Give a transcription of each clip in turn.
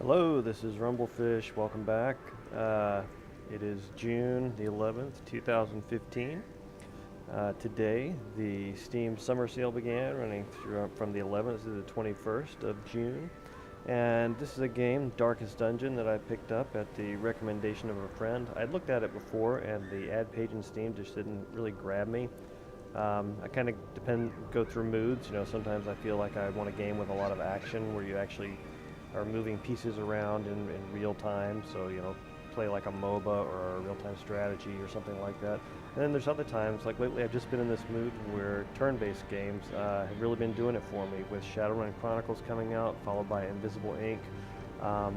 Hello, this is Rumblefish. Welcome back. It is June the 11th, 2015. Today, the Steam Summer Sale began, running through from the 11th to the 21st of June. And this is a game, Darkest Dungeon, that I picked up at the recommendation of a friend. I'd looked at it before, and the ad page in Steam just didn't really grab me. I kind of go through moods. Sometimes I feel like I want a game with a lot of action where you actually are moving pieces around in real time. So, play like a MOBA or a real-time strategy or something like that. And then there's other times, like lately I've just been in this mood where turn-based games have really been doing it for me, with Shadowrun Chronicles coming out, followed by Invisible Ink. I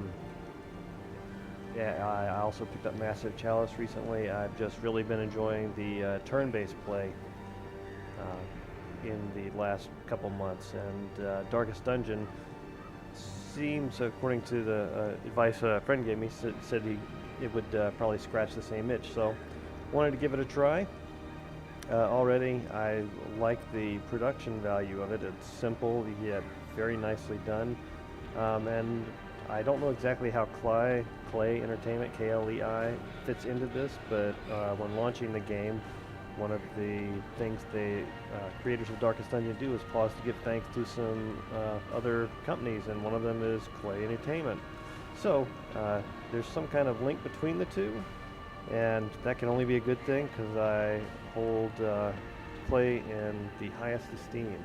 also picked up Massive Chalice recently. I've just really been enjoying the turn-based play in the last couple months, and Darkest Dungeon seems, according to the advice a friend gave me, said it would probably scratch the same itch. So wanted to give it a try. Already I like the production value of it. It's simple yet very nicely done, and I don't know exactly how Klei Entertainment, KLEI, fits into this, but when launching the game, one of the things the creators of Darkest Dungeon do is pause to give thanks to some other companies, and one of them is Klei Entertainment. So there's some kind of link between the two, and that can only be a good thing because I hold Klei in the highest esteem.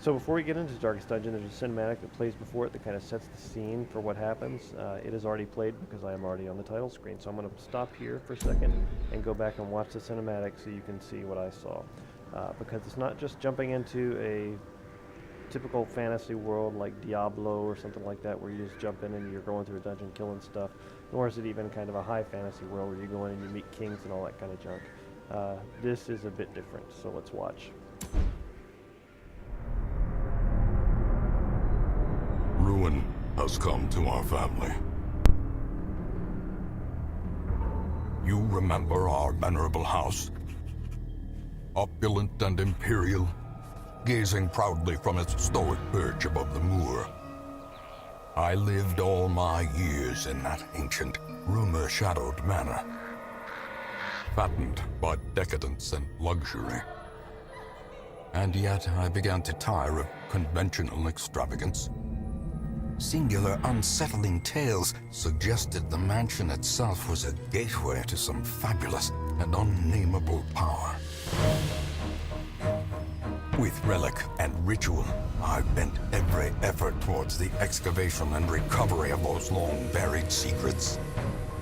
So before we get into Darkest Dungeon, there's a cinematic that plays before it that kind of sets the scene for what happens. It is already played because I am already on the title screen, so I'm going to stop here for a second and go back and watch the cinematic so you can see what I saw. Because it's not just jumping into a typical fantasy world like Diablo or something like that, where you just jump in and you're going through a dungeon killing stuff, nor is it even kind of a high fantasy world where you go in and you meet kings and all that kind of junk. This is a bit different, so let's watch. Ruin has come to our family. You remember our venerable house? Opulent and imperial, gazing proudly from its stoic perch above the moor. I lived all my years in that ancient, rumor-shadowed manor, fattened by decadence and luxury. And yet I began to tire of conventional extravagance. Singular, unsettling tales suggested the mansion itself was a gateway to some fabulous and unnameable power. With relic and ritual, I bent every effort towards the excavation and recovery of those long-buried secrets,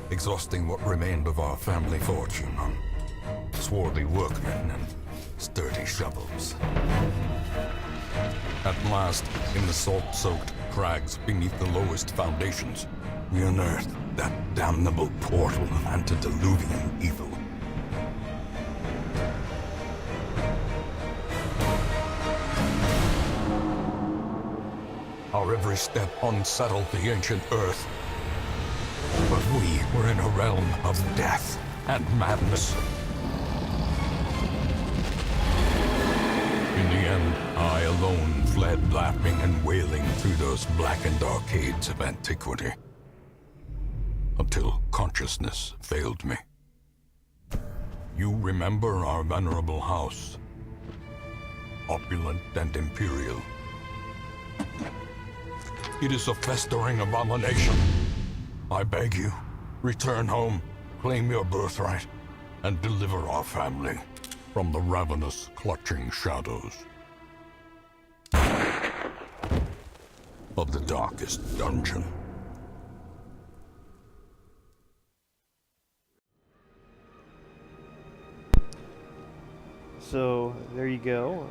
exhausting what remained of our family fortune on swarthy workmen and sturdy shovels. At last, in the salt-soaked crags beneath the lowest foundations, we unearthed that damnable portal of antediluvian evil. Our every step unsettled the ancient earth, but we were in a realm of death and madness. In the end, I alone fled laughing and wailing through those blackened arcades of antiquity, until consciousness failed me. You remember our venerable house, opulent and imperial. It is a festering abomination. I beg you, return home, claim your birthright, and deliver our family from the ravenous, clutching shadows of the Darkest Dungeon. So there you go.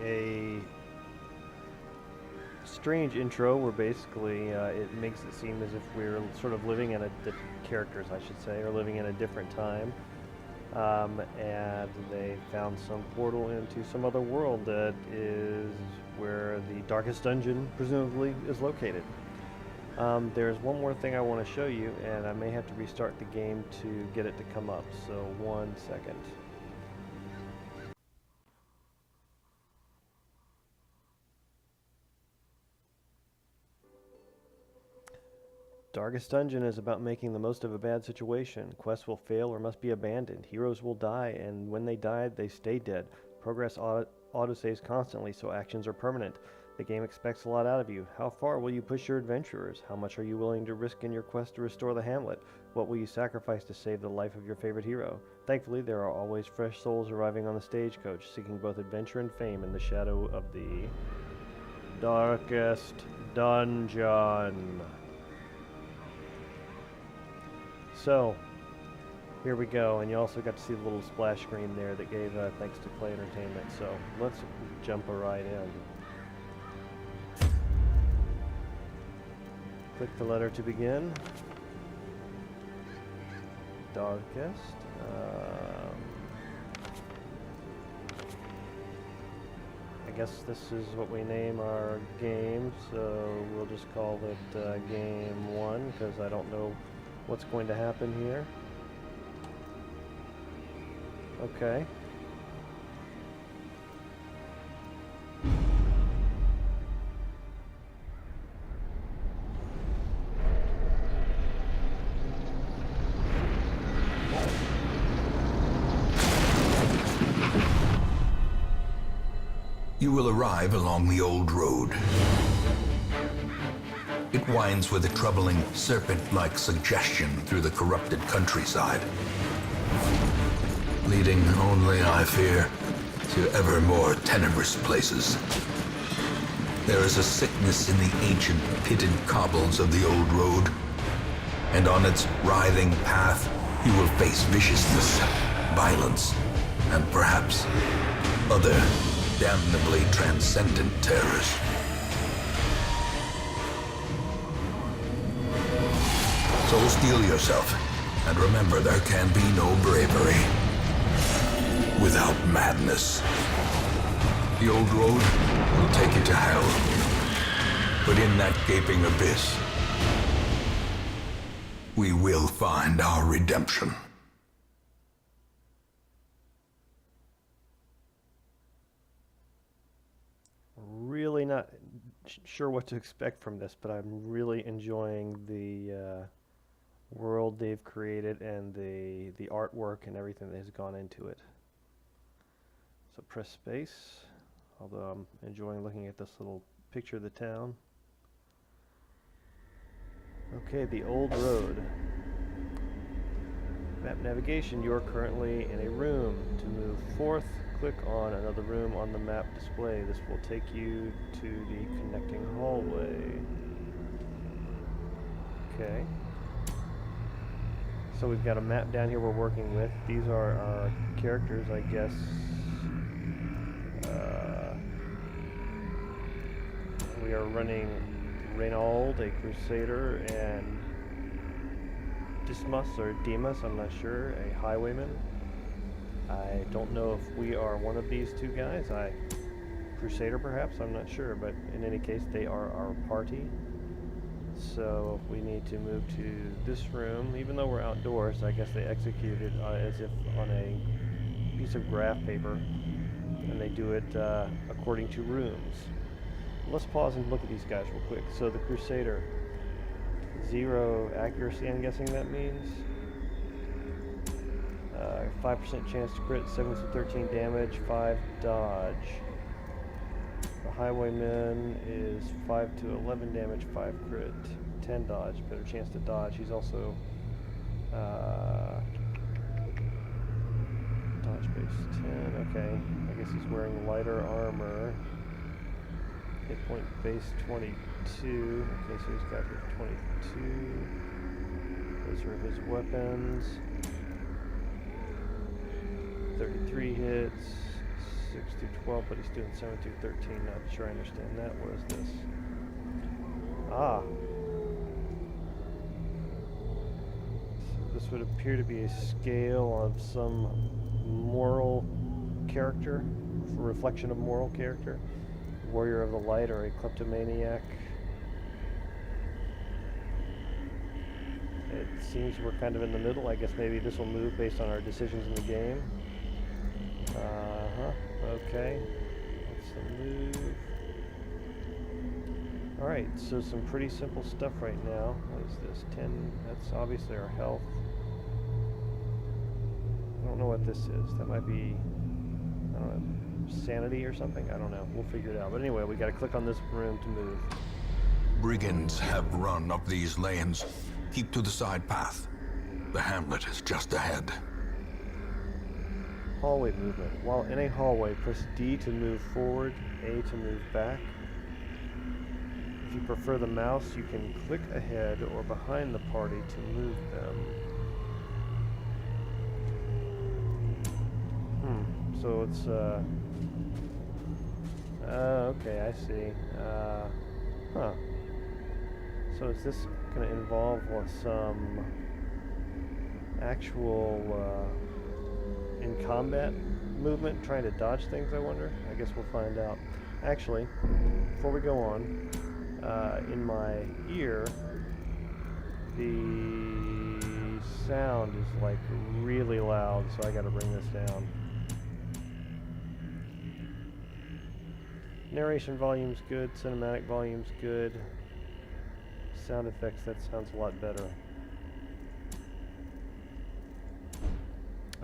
A strange intro where basically it makes it seem as if we're sort of living in characters, I should say, are living in a different time. And they found some portal into some other world that is where the Darkest Dungeon presumably is located. There's one more thing I want to show you, and I may have to restart the game to get it to come up, so 1 second. Darkest Dungeon is about making the most of a bad situation. Quests will fail or must be abandoned. Heroes will die, and when they die, they stay dead. Progress autosaves constantly, so actions are permanent. The game expects a lot out of you. How far will you push your adventurers? How much are you willing to risk in your quest to restore the hamlet? What will you sacrifice to save the life of your favorite hero? Thankfully, there are always fresh souls arriving on the stagecoach, seeking both adventure and fame in the shadow of the Darkest Dungeon. So, here we go, and you also got to see the little splash screen there that gave thanks to Play Entertainment. So, let's jump right in. Click the letter to begin. Darkest. I guess this is what we name our game, so we'll just call it Game 1, because I don't know what's going to happen here. Okay. You will arrive along the old road. It winds with a troubling serpent-like suggestion through the corrupted countryside, leading only, I fear, to ever more tenebrous places. There is a sickness in the ancient pitted cobbles of the old road, and on its writhing path you will face viciousness, violence, and perhaps other damnably transcendent terrors. So steel yourself, and remember there can be no bravery without madness. The old road will take you to hell, but in that gaping abyss, we will find our redemption. Really not sure what to expect from this, but I'm really enjoying the world they've created and the artwork and everything that has gone into it. So press space, although I'm enjoying looking at this little picture of the town. Okay, the old road. Map navigation, you're currently in a room. To move forth, click on another room on the map display. This will take you to the connecting hallway. Okay. So we've got a map down here we're working with. These are our characters, I guess. We are running Reynold, a crusader, and Dismas or Demas, I'm not sure, a highwayman. I don't know if we are one of these two guys. Crusader perhaps, I'm not sure, but in any case they are our party. So we need to move to this room. Even though we're outdoors, I guess they execute it as if on a piece of graph paper, and they do it according to rooms. Let's pause and look at these guys real quick. So the Crusader, 0 accuracy, I'm guessing that means. 5% chance to crit, 7 to 13 damage, 5 dodge. The Highwayman is 5 to 11 damage, 5 crit, 10 dodge, better chance to dodge. He's also dodge base 10, okay. I guess he's wearing lighter armor. Hit point base 22. Okay, so he's got hit 22. Those are his weapons. 33 hits, 6 to 12, but he's doing 7 to 13. Not sure I understand that. What is this? Ah. So this would appear to be a scale of some moral character, reflection of moral character. Warrior of the Light or a kleptomaniac. It seems we're kind of in the middle. I guess maybe this will move based on our decisions in the game. Okay. Let's move. Alright, so some pretty simple stuff right now. What is this? 10, that's obviously our health. I don't know what this is. That might be, I don't know, sanity or something? I don't know. We'll figure it out. But anyway, we gotta click on this room to move. Brigands have run up these lanes. Keep to the side path. The hamlet is just ahead. Hallway movement. While in a hallway, press D to move forward, A to move back. If you prefer the mouse, you can click ahead or behind the party to move them. So it's, okay, I see. Huh. So is this going to involve some actual, in combat movement, trying to dodge things, I wonder? I guess we'll find out. Actually, before we go on, in my ear, the sound is like really loud, so I gotta bring this down. Narration volume's good, cinematic volume's good. Sound effects, that sounds a lot better.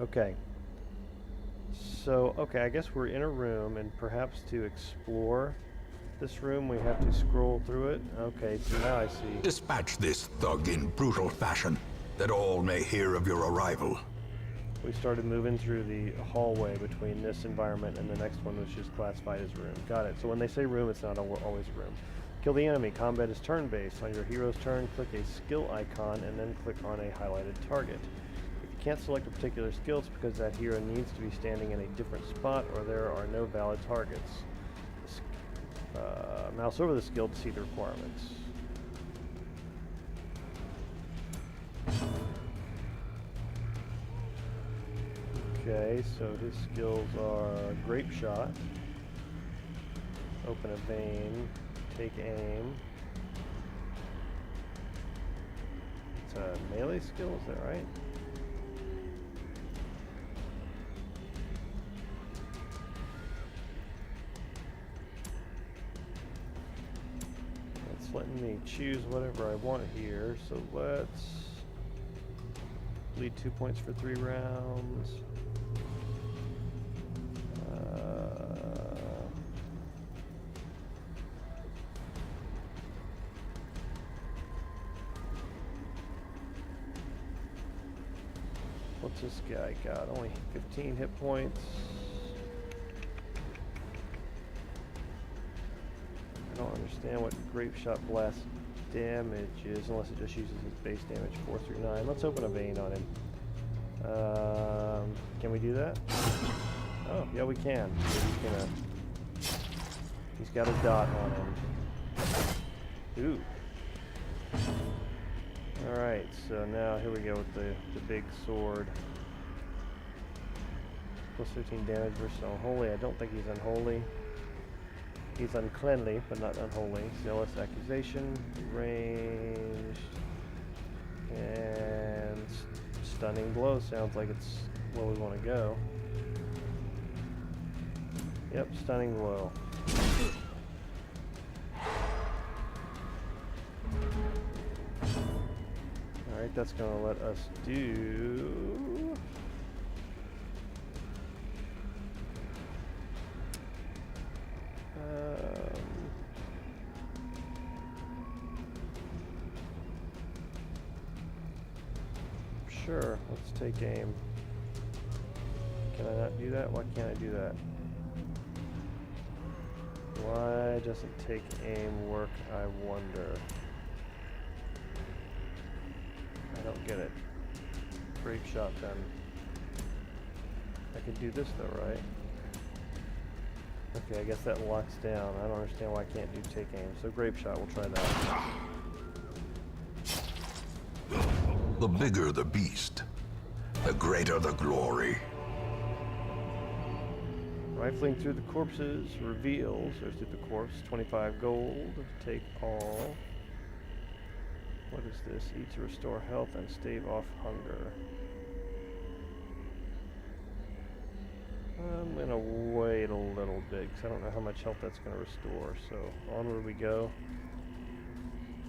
Okay. So, okay, I guess we're in a room, and perhaps to explore this room we have to scroll through it. Okay, so now I see. Dispatch this thug in brutal fashion, that all may hear of your arrival. We started moving through the hallway between this environment and the next one, which is classified as room. Got it. So when they say room, it's not always a room. Kill the enemy. Combat is turn-based. On your hero's turn, click a skill icon and then click on a highlighted target. If you can't select a particular skill, it's because that hero needs to be standing in a different spot or there are no valid targets. Mouse over the skill to see the requirements. Okay, so his skills are Grape Shot, Open a Vein, Take Aim. It's a melee skill, is that right? It's letting me choose whatever I want here, so let's bleed 2 points for 3 rounds. What's this guy got? Only 15 hit points. I don't understand what Grape Shot Blast damage is unless it just uses his base damage 4 through 9. Let's open a vein on him. Can we do that? Oh, yeah, we can. He's got a dot on him. Ooh. Alright, so now here we go with the big sword. Plus 15 damage versus unholy. I don't think he's unholy. He's uncleanly, but not unholy. Zealous accusation, ranged, and stunning blow sounds like it's where we want to go. Yep, stunning blow. Alright, that's going to let us do... Sure, let's take aim. Can I not do that? Why can't I do that? Why doesn't take aim work, I wonder? I don't get it. Grape Shot then. I could do this though, right? Okay, I guess that locks down. I don't understand why I can't do take aim. So Grape Shot, we'll try that. The bigger the beast, the greater the glory. Rifling through the corpses reveals, or through the corpse, 25 gold. Take all. What is this? Eat to restore health and stave off hunger. I'm going to wait a little bit because I don't know how much health that's going to restore. So onward we go.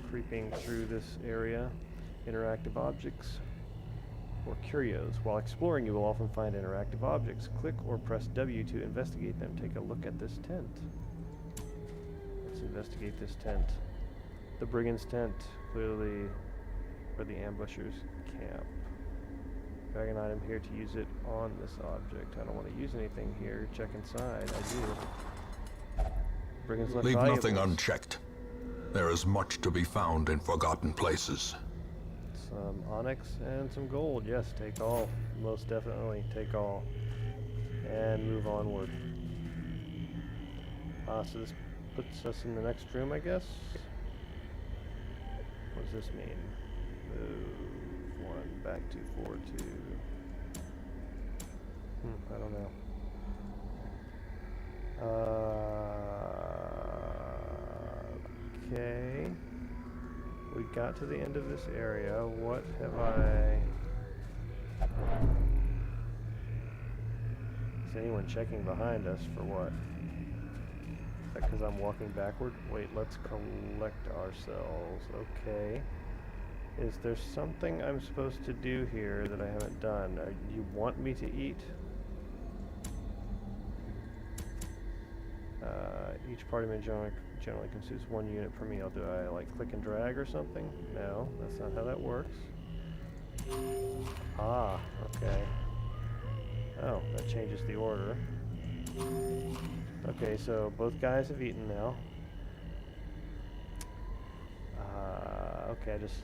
creeping through this area. Interactive objects or curios. While exploring, you will often find interactive objects. Click or press W to investigate them. Take a look at this tent. Let's investigate this tent. The brigand's tent, clearly where the ambushers camp. Drag an item here to use it on this object. I don't want to use anything here. Check inside. I do. Brigand's left Leave valuables. nothing unchecked. There is much to be found in forgotten places. Some onyx and some gold. Yes, take all. Most definitely take all. And move onward. So this puts us in the next room, I guess. What does this mean? Move 1 back to 4 2. I don't know. Okay. We got to the end of this area. What have I... Is anyone checking behind us for what? Is that because I'm walking backward? Wait, let's collect ourselves. Okay. Is there something I'm supposed to do here that I haven't done? You want me to eat? Each party may generally consumes 1 unit per meal. Do I like click and drag or something? No, that's not how that works. Ah, okay. Oh, that changes the order. Okay, so both guys have eaten now. Okay, I just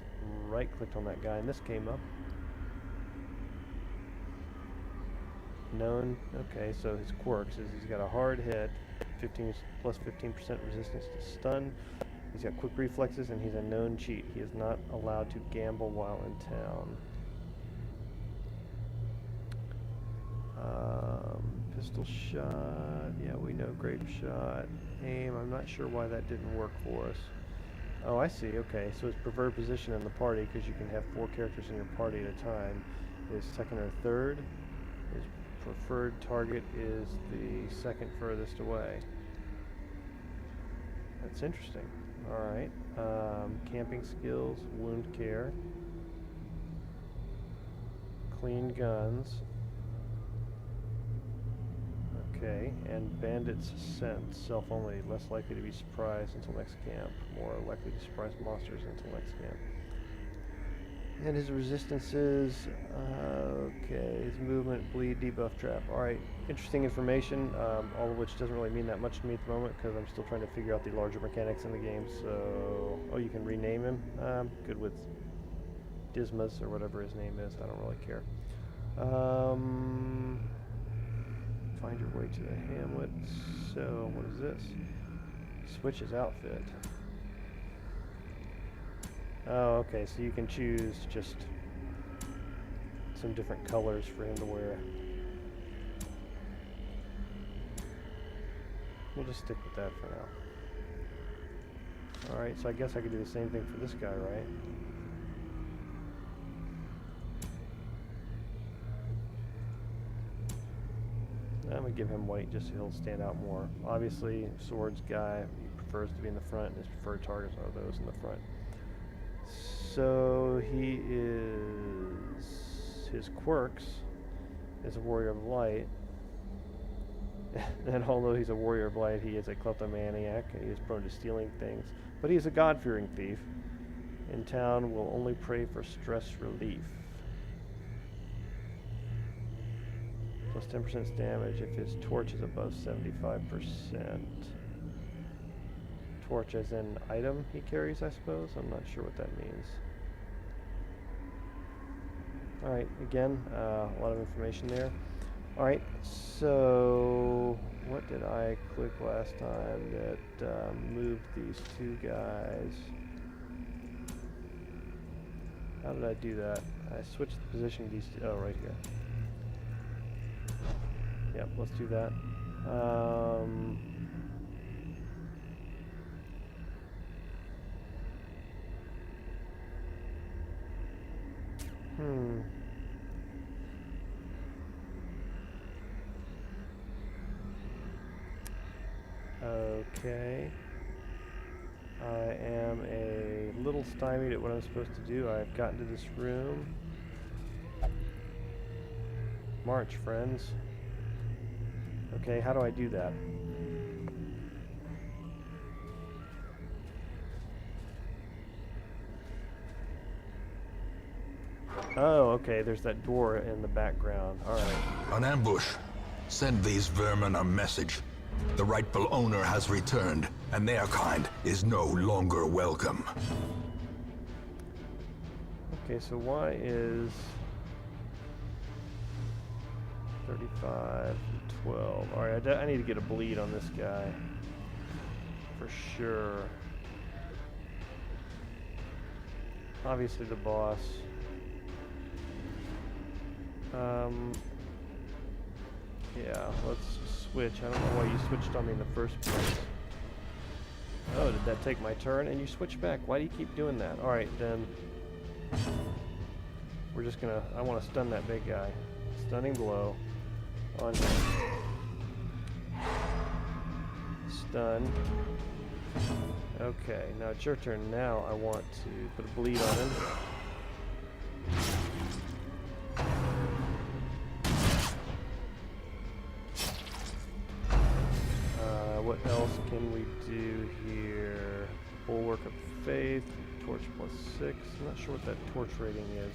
right-clicked on that guy and this came up. Known, okay, so his quirks is he's got a hard hit, 15 plus 15% resistance to stun. He's got quick reflexes and he's a known cheat. He is not allowed to gamble while in town. Pistol shot, yeah, we know grape shot. Aim, I'm not sure why that didn't work for us. Oh, I see, okay, so his preferred position in the party, because you can have 4 characters in your party at a time, is second or third. His preferred target is the second furthest away. That's interesting. Alright, camping skills, wound care, clean guns. Okay, and bandits sense, self only, less likely to be surprised until next camp, more likely to surprise monsters until next camp. And his resistances, okay, his movement, bleed, debuff, trap. Alright, interesting information, all of which doesn't really mean that much to me at the moment because I'm still trying to figure out the larger mechanics in the game, so... Oh, you can rename him? Good with Dismas or whatever his name is, I don't really care. Find your way to the hamlet. So, what is this? Switch his outfit. Oh, okay, so you can choose just some different colors for him to wear. We'll just stick with that for now. Alright, so I guess I could do the same thing for this guy, right? I'm going to give him white just so he'll stand out more. Obviously, swords guy, he prefers to be in the front, and his preferred targets are those in the front. So he is... his quirks is a warrior of light. And although he's a warrior of light, he is a kleptomaniac. He is prone to stealing things. But he is a God-fearing thief. In town, will only pray for stress relief. Plus 10% damage if his torch is above 75%. Torch as in item he carries, I suppose? I'm not sure what that means. Alright, again, a lot of information there. Alright, so what did I click last time that moved these two guys? How did I do that? I switched the position of these two. Oh, right here. Yep, let's do that. Okay. I am a little stymied at what I'm supposed to do. I've gotten to this room. March, friends. Okay, how do I do that? Oh, okay, there's that door in the background. Alright. An ambush. Send these vermin a message. The rightful owner has returned, and their kind is no longer welcome. Okay, so why is 35, 12? Alright, I need to get a bleed on this guy. For sure. Obviously the boss. Yeah, let's switch. I don't know why you switched on me in the first place. Oh, did that take my turn? And you switch back. Why do you keep doing that? Alright, then. We're just gonna... I want to stun that big guy. Stunning blow. On him. Stun. Okay, now it's your turn. Now I want to put a bleed on him. What else can we do here? Bulwark of Faith, Torch +6. I'm not sure what that torch rating is.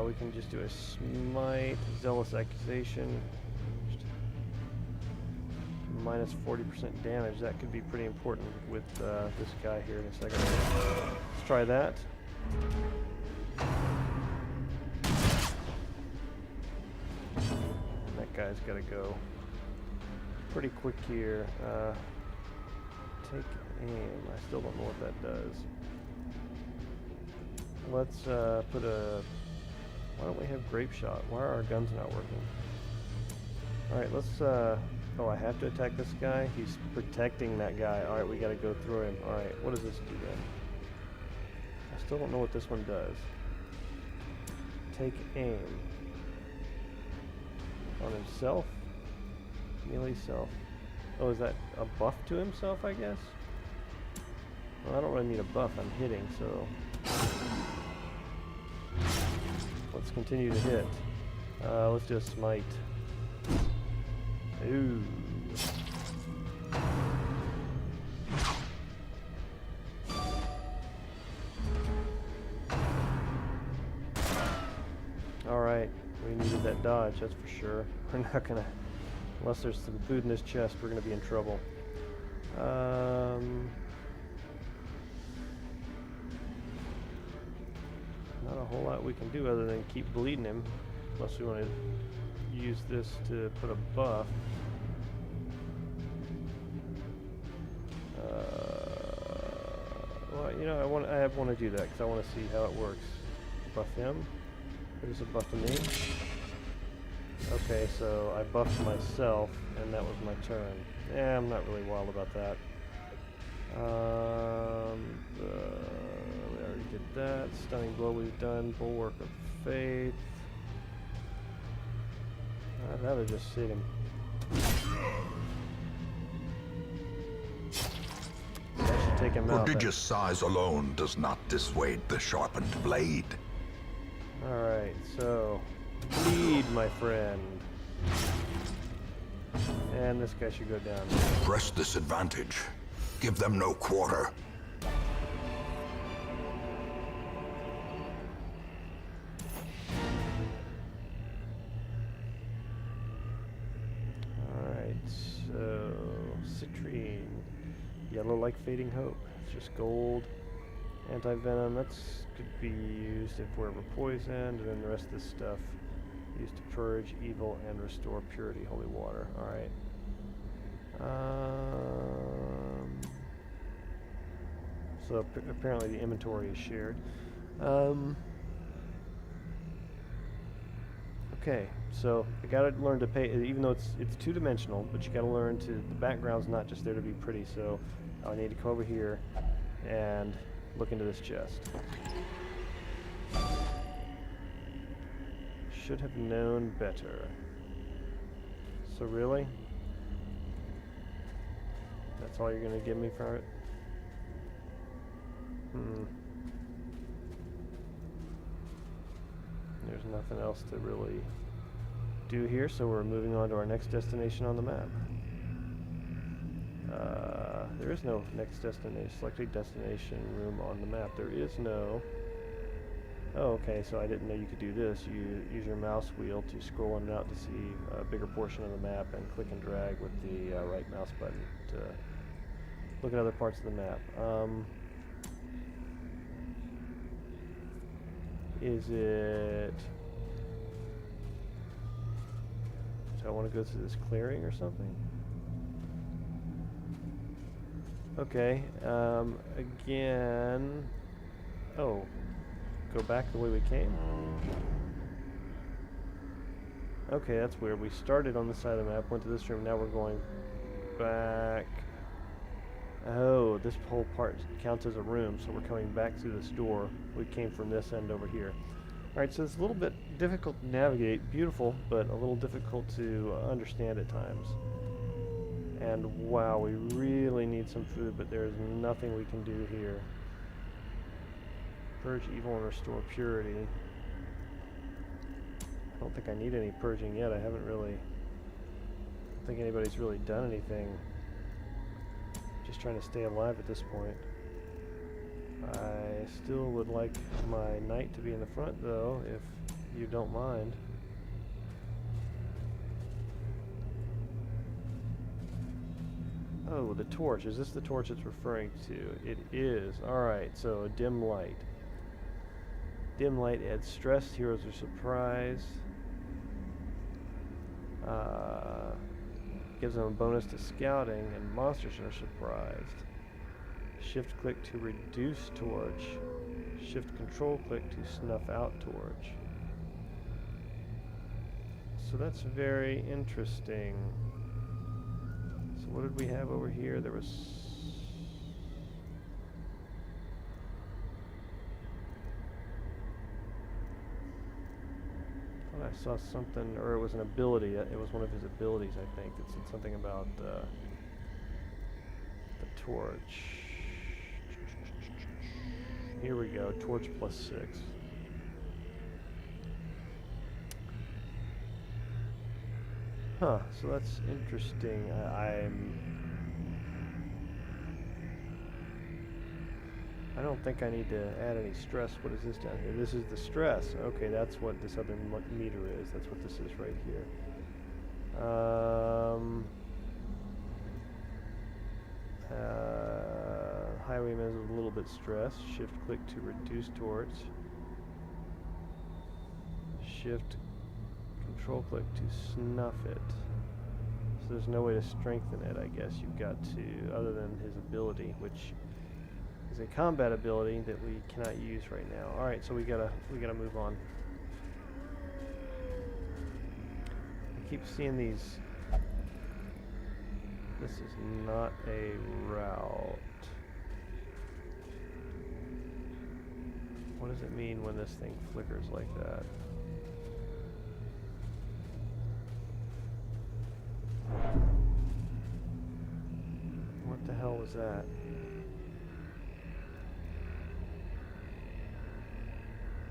We can just do a Smite, Zealous Accusation. Minus 40% damage. That could be pretty important with this guy here in a second. Let's try that. That guy's got to go pretty quick here. Take aim. I still don't know what that does. Let's put a... Why don't we have Grape Shot? Why are our guns not working? Alright, let's... Oh, I have to attack this guy? He's protecting that guy. Alright, we gotta go through him. Alright, what does this do then? I still don't know what this one does. Take aim. On himself? Melee self. Oh, is that a buff to himself, I guess? Well, I don't really need a buff. I'm hitting, so... Let's continue to hit. Let's do a smite. Ooh. Alright, we needed that dodge, that's for sure. We're not gonna... Unless there's some food in this chest, we're gonna be in trouble. Not a whole lot we can do other than keep bleeding him. Unless we want to use this to put a buff. Well, you know, I want to do that because I want to see how it works. Buff him. There's a buff to me. Okay, so I buffed myself, and that was my turn. Yeah, I'm not really wild about that. We already did that. Stunning blow we've done. Bulwark of Faith. I'd rather just hit him. I should take him out. Prodigious size alone does not dissuade the sharpened blade. Alright, so... Bleed, my friend. And this guy should go down. Press this advantage. Give them no quarter. Alright, so... Citrine. Yellow like Fading Hope. It's just gold. Anti-venom, that's could be used if we're ever poisoned, and then the rest of this stuff used to purge evil and restore purity, holy water. Alright. So apparently the inventory is shared. Okay, so I gotta learn to pay, even though it's two-dimensional, but you gotta learn to, the background's not just there to be pretty, so I need to come over here and look into this chest. Should have known better. So really? That's all you're gonna give me for it? nothing else to really do here, so we're moving on to our next destination on the map. There is no next destination, select a destination room on the map. There is no... Oh, okay, so I didn't know you could do this. You use your mouse wheel to scroll in and out to see a bigger portion of the map, and click and drag with the right mouse button to look at other parts of the map. Is it... Do I want to go through this clearing or something? Okay, again... Oh, go back the way we came? Okay, that's weird. We started on this side of the map, went to this room, now we're going back... Oh, this whole part counts as a room, so we're coming back through this door. We came from this end over here. Alright, so it's a little bit difficult to navigate. Beautiful, but a little difficult to understand at times. And wow, we really need some food, but there's nothing we can do here. Purge evil and restore purity. I don't think I need any purging yet. I don't think anybody's really done anything. Just trying to stay alive at this point. I still would like my knight to be in the front, though, if you don't mind. Oh, the torch. Is this the torch it's referring to? It is. Alright, so dim light. Dim light adds stress. Heroes are surprised. Gives them a bonus to scouting, and monsters are surprised. Shift click to reduce torch. Shift control click to snuff out torch. So that's very interesting. So what did we have over here? There was... I saw something, or it was an ability. It was one of his abilities, I think. It said something about the torch. Here we go, torch plus 6. Huh, so that's interesting. I don't think I need to add any stress. What is this down here? This is the stress. Okay, that's what this other meter is. That's what this is right here. Highwayman is a little bit stressed. Shift click to reduce torch. Shift control click to snuff it. So there's no way to strengthen it, I guess. You've got to, other than his ability, which is a combat ability that we cannot use right now. Alright, so we gotta move on. I keep seeing these. This is not a route. What does it mean when this thing flickers like that? What the hell was that?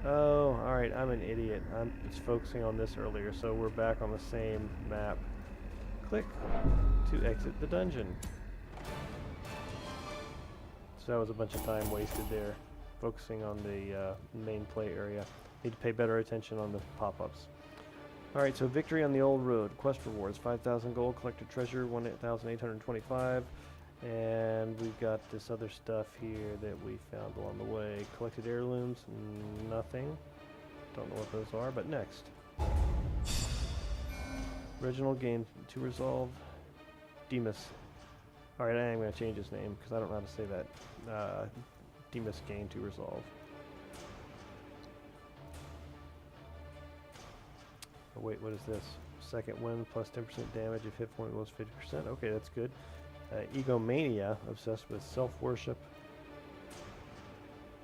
Oh, alright, I'm an idiot. I was focusing on this earlier, so we're back on the same map. Click to exit the dungeon. So that was a bunch of time wasted there, focusing on the main play area. Need to pay better attention on the pop-ups. Alright, so victory on the old road. Quest rewards, 5,000 gold, collected treasure, 1,825. And we've got this other stuff here that we found along the way. Collected heirlooms, nothing. Don't know what those are, but next. Original game to resolve. Demas. Alright, I am going to change his name because I don't know how to say that. Demas game to resolve. Oh wait, what is this? Second win plus 10% damage if hit point was 50%. Okay, that's good. Egomania, obsessed with self-worship.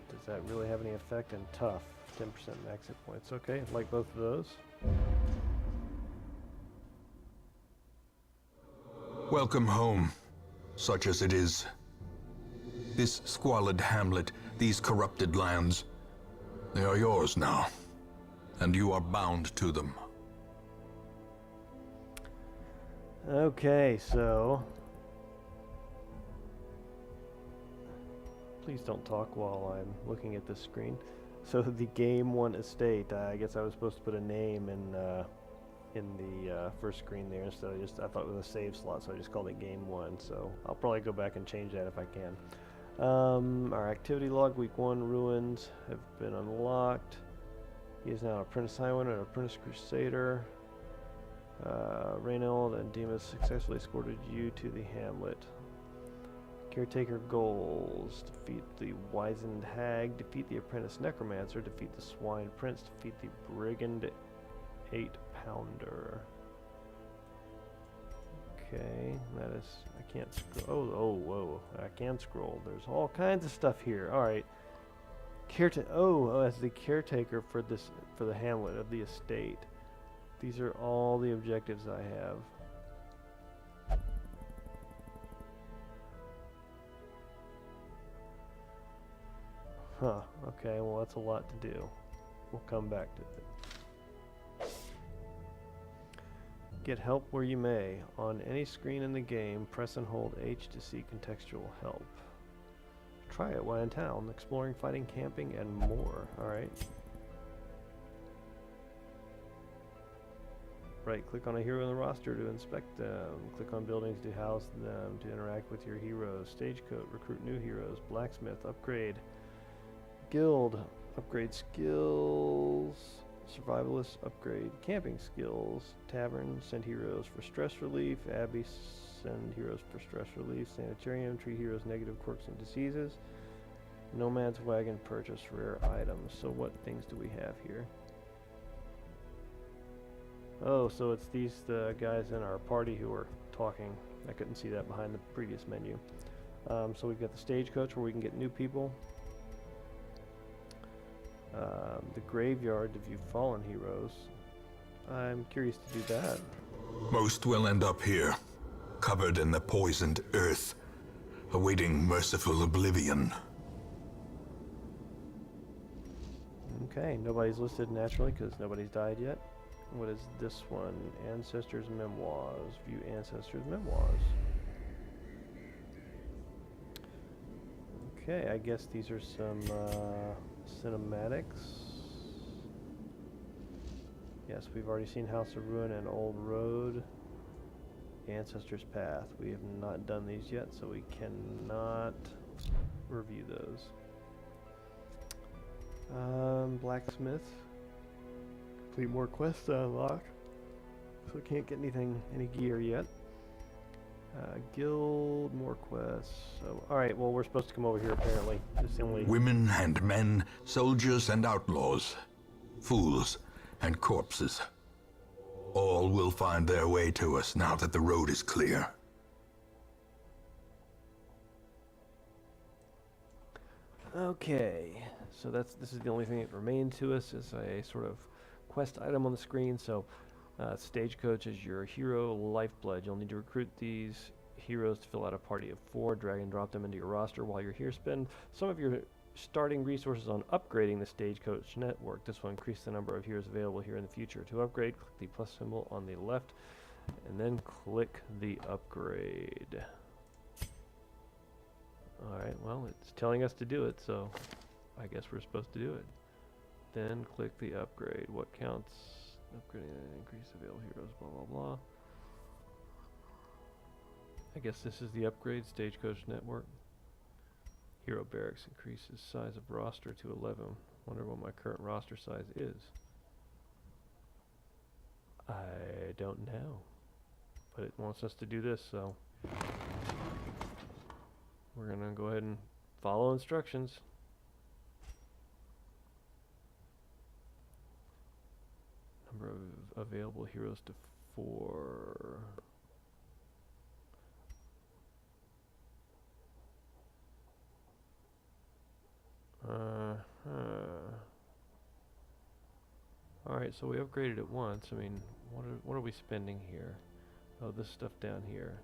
Does that really have any effect? And tough, 10% max hit points. Okay, like both of those. Welcome home, such as it is. This squalid hamlet, these corrupted lands, they are yours now. and you are bound to them. Okay, so please don't talk while I'm looking at this screen. So the Game 1 estate, I guess I was supposed to put a name in the first screen there instead. I thought it was a save slot, so I just called it Game 1. So I'll probably go back and change that if I can. Our activity log, week 1, ruins have been unlocked. He is now an apprentice highwayman and an apprentice crusader. Reynold and Demas successfully escorted you to the hamlet. Caretaker goals: defeat the wizened hag, defeat the apprentice necromancer, defeat the swine prince, defeat the brigand 8-pounder. Okay, that is, I can't scroll. Whoa, I can scroll. There's all kinds of stuff here. Alright. As the caretaker for the hamlet of the estate. These are all the objectives I have. Huh, okay, well that's a lot to do. We'll come back to it. Get help where you may. On any screen in the game, press and hold H to seek contextual help. Try it while in town, exploring, fighting, camping, and more. Alright. Right, click on a hero in the roster to inspect them. Click on buildings to house them, to interact with your heroes. Stagecoach, recruit new heroes. Blacksmith, upgrade. Guild, upgrade skills. Survivalist, upgrade camping skills. Tavern, send heroes for stress relief. Abbey, send heroes for stress relief. Sanitarium, treat heroes negative quirks and diseases. Nomad's wagon, purchase rare items. So what things do we have here? Oh, so it's the guys in our party who are talking. I couldn't see that behind the previous menu. So we've got the stagecoach where we can get new people. The graveyard to view fallen heroes. I'm curious to do that. Most will end up here, covered in the poisoned earth, awaiting merciful oblivion. Okay, nobody's listed naturally because nobody's died yet. What is this one? Ancestors' Memoirs. View Ancestors' Memoirs. Okay, I guess these are some cinematics. Yes, we've already seen House of Ruin and Old Road. Ancestors' Path. We have not done these yet, so we cannot review those. Blacksmith. Complete more quests to unlock. So we can't get any gear yet. Guild, more quests. So, alright, well we're supposed to come over here apparently. It's the only... Women and men, soldiers and outlaws, fools and corpses. All will find their way to us now that the road is clear. Okay, so this is the only thing that remains to us is a sort of quest item on the screen. So Stagecoach is your hero lifeblood. You'll need to recruit these heroes to fill out a party of 4. Drag and drop them into your roster while you're here. Spend some of your starting resources on upgrading the Stagecoach network. This will increase the number of heroes available here in the future. To upgrade, click the plus symbol on the left and then click the upgrade. Alright, well, it's telling us to do it, so I guess we're supposed to do it. Then click the upgrade. What counts? Upgrading and increase available heroes, blah, blah, blah. I guess this is the upgrade, Stagecoach Network. Hero Barracks increases size of roster to 11. Wonder what my current roster size is. I don't know. But it wants us to do this, so we're gonna go ahead and follow instructions. Number of available heroes to 4. Alright, so we upgraded it once. I mean, what are we spending here? Oh, this stuff down here.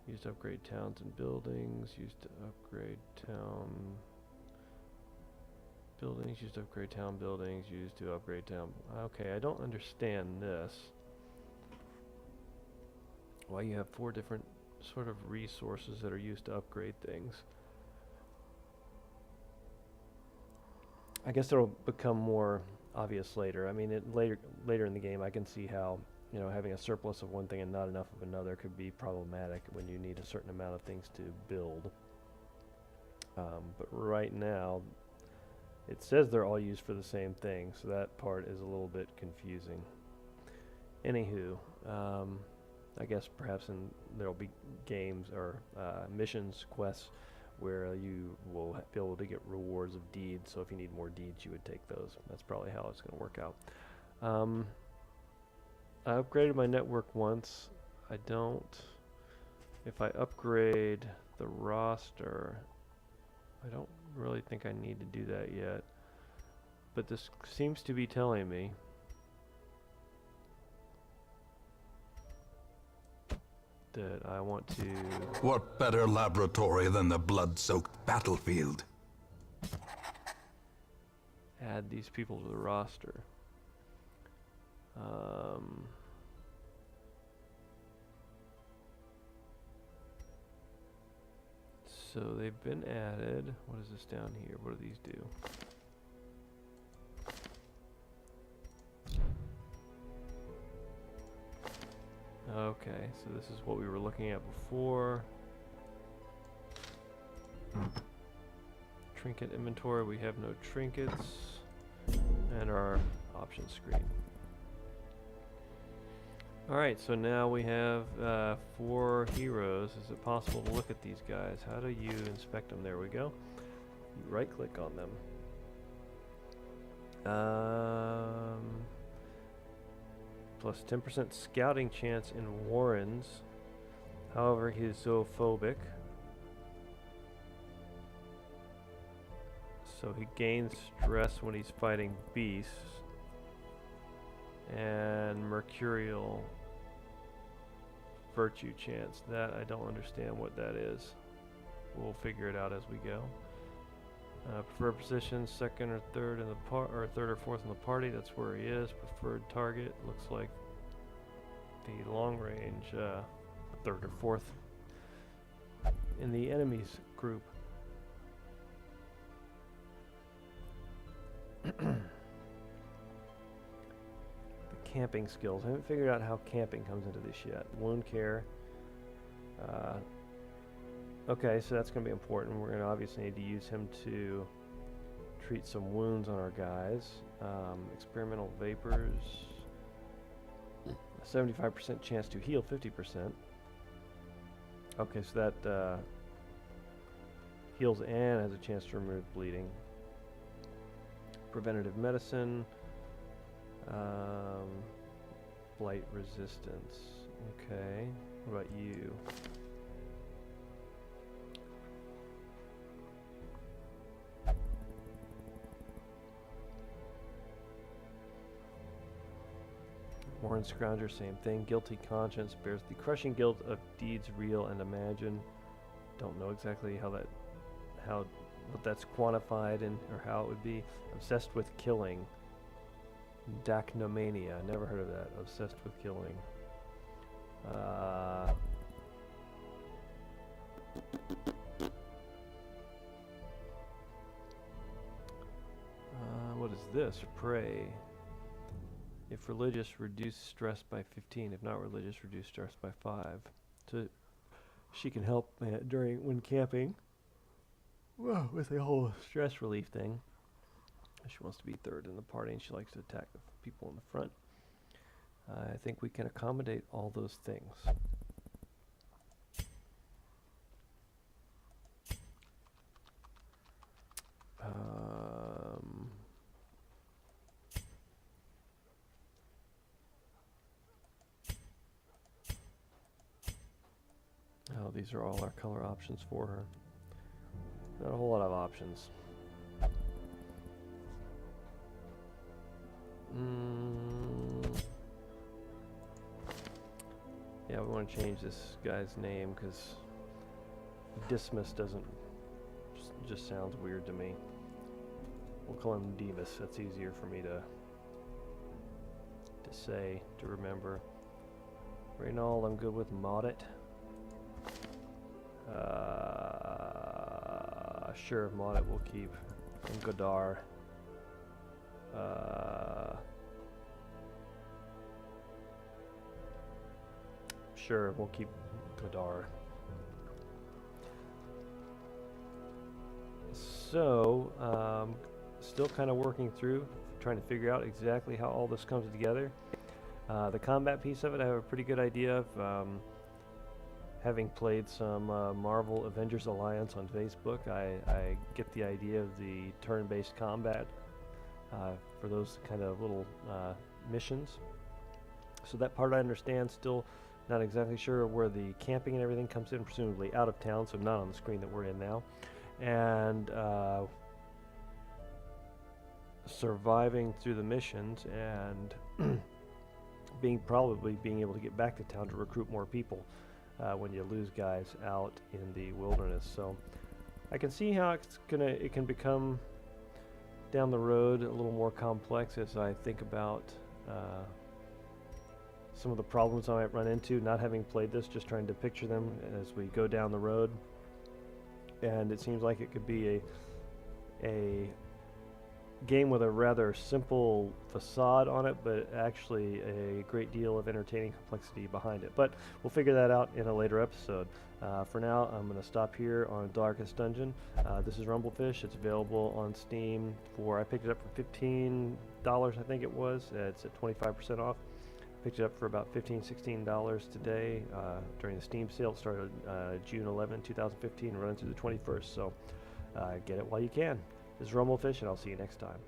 Used to upgrade towns and buildings. Used to upgrade town buildings used to upgrade town buildings, used to upgrade town. Okay, I don't understand this. Why you have 4 different sort of resources that are used to upgrade things. I guess it'll become more obvious later. I mean, later in the game, I can see how, you know, having a surplus of one thing and not enough of another could be problematic when you need a certain amount of things to build. But right now, it says they're all used for the same thing, so that part is a little bit confusing. Anywho, I guess perhaps there'll be games or missions, quests, where you will be able to get rewards of deeds. So if you need more deeds, you would take those. That's probably how it's going to work out. I upgraded my network once. I don't... If I upgrade the roster, I don't really think I need to do that yet. But this seems to be telling me that I want to... What better laboratory than the blood-soaked battlefield? add these people to the roster. So they've been added. What is this down here? What do these do? Okay, so this is what we were looking at before. Trinket inventory, we have no trinkets. And our options screen. Alright, so now we have 4 heroes. Is it possible to look at these guys? How do you inspect them? There we go. You right click on them. Plus 10% scouting chance in Warrens. However, he is zoophobic. So he gains stress when he's fighting beasts. And mercurial virtue chance. That I don't understand what that is. We'll figure it out as we go. Preferred position, second or third in the or third or fourth in the party. That's where he is. Preferred target looks like the long range, third or fourth in the enemies group. Camping skills. I haven't figured out how camping comes into this yet. Wound care. Okay, so that's going to be important. We're going to obviously need to use him to treat some wounds on our guys. Experimental vapors. 75% chance to heal 50%. Okay, so that heals and has a chance to remove bleeding. Preventative medicine. Blight resistance. Okay. What about you? Warren Scrounger, same thing. Guilty conscience bears the crushing guilt of deeds real and imagined. Don't know exactly what that's quantified and or how it would be. Obsessed with killing. Dacnomania, never heard of that. Obsessed with killing. What is this? Prey. If religious, reduce stress by 15. If not religious, reduce stress by 5. So she can help when camping. Well, with the whole stress relief thing. She wants to be third in the party and she likes to attack the people in the front. I think we can accommodate all those things. Oh, these are all our color options for her. Not a whole lot of options. Yeah, we want to change this guy's name because Dismas doesn't just sounds weird to me. we'll call him Demas. That's easier for me to say, to remember. Reynald, I'm good with Maudit. Sure, Maudit we'll keep. And Godar. Sure, we'll keep Godar. So, still kind of working through, trying to figure out exactly how all this comes together. The combat piece of it, I have a pretty good idea of. Having played some Marvel Avengers Alliance on Facebook, I get the idea of the turn-based combat for those kind of little missions. So that part I understand. Still not exactly sure where the camping and everything comes in, presumably out of town, so not on the screen that we're in now. And surviving through the missions and probably being able to get back to town to recruit more people when you lose guys out in the wilderness. So I can see how it can become down the road a little more complex as I think about some of the problems I might run into, not having played this, just trying to picture them as we go down the road. And it seems like it could be a game with a rather simple facade on it, but actually a great deal of entertaining complexity behind it. But we'll figure that out in a later episode. For now, I'm going to stop here on Darkest Dungeon. This is Rumblefish. It's available on Steam I picked it up for $15, I think it was. It's at 25% off. Picked it up for about $15-16 today during the Steam sale. It started June 11, 2015, running through the 21st. So get it while you can. This is Rumblefish, and I'll see you next time.